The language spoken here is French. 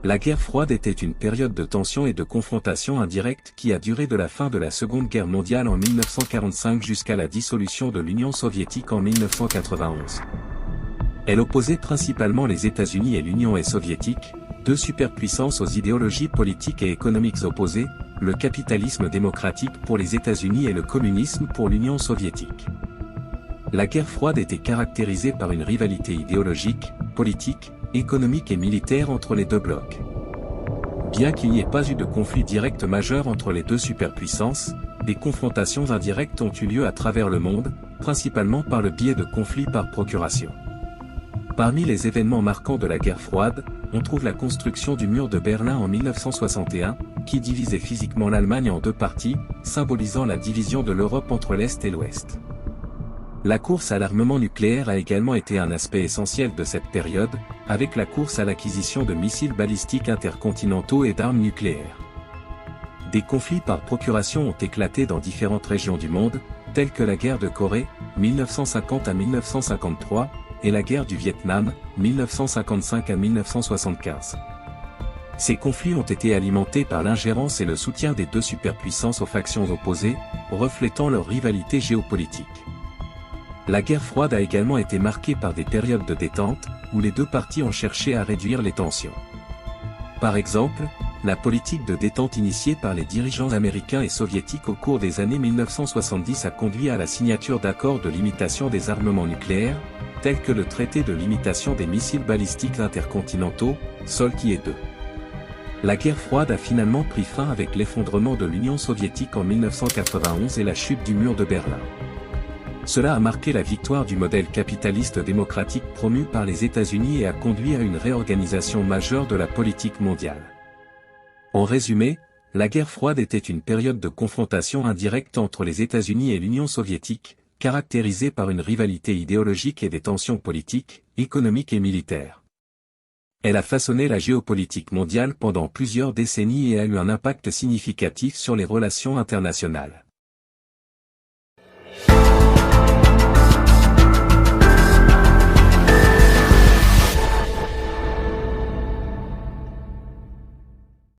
La guerre froide était une période de tension et de confrontation indirecte qui a duré de la fin de la Seconde Guerre mondiale en 1945 jusqu'à la dissolution de l'Union soviétique en 1991. Elle opposait principalement les États-Unis et l'Union soviétique, deux superpuissances aux idéologies politiques et économiques opposées, le capitalisme démocratique pour les États-Unis et le communisme pour l'Union soviétique. La guerre froide était caractérisée par une rivalité idéologique, politique, économique et militaire entre les deux blocs. Bien qu'il n'y ait pas eu de conflit direct majeur entre les deux superpuissances, des confrontations indirectes ont eu lieu à travers le monde, principalement par le biais de conflits par procuration. Parmi les événements marquants de la guerre froide, on trouve la construction du mur de Berlin en 1961, qui divisait physiquement l'Allemagne en deux parties, symbolisant la division de l'Europe entre l'Est et l'Ouest. La course à l'armement nucléaire a également été un aspect essentiel de cette période, avec la course à l'acquisition de missiles balistiques intercontinentaux et d'armes nucléaires. Des conflits par procuration ont éclaté dans différentes régions du monde, telles que la guerre de Corée, 1950 à 1953, et la guerre du Vietnam, 1955 à 1975. Ces conflits ont été alimentés par l'ingérence et le soutien des deux superpuissances aux factions opposées, reflétant leur rivalité géopolitique. La guerre froide a également été marquée par des périodes de détente, où les deux parties ont cherché à réduire les tensions. Par exemple, la politique de détente initiée par les dirigeants américains et soviétiques au cours des années 1970 a conduit à la signature d'accords de limitation des armements nucléaires, tels que le traité de limitation des missiles balistiques intercontinentaux, SALT-II. La guerre froide a finalement pris fin avec l'effondrement de l'Union soviétique en 1991 et la chute du mur de Berlin. Cela a marqué la victoire du modèle capitaliste démocratique promu par les États-Unis et a conduit à une réorganisation majeure de la politique mondiale. En résumé, la guerre froide était une période de confrontation indirecte entre les États-Unis et l'Union soviétique, caractérisée par une rivalité idéologique et des tensions politiques, économiques et militaires. Elle a façonné la géopolitique mondiale pendant plusieurs décennies et a eu un impact significatif sur les relations internationales.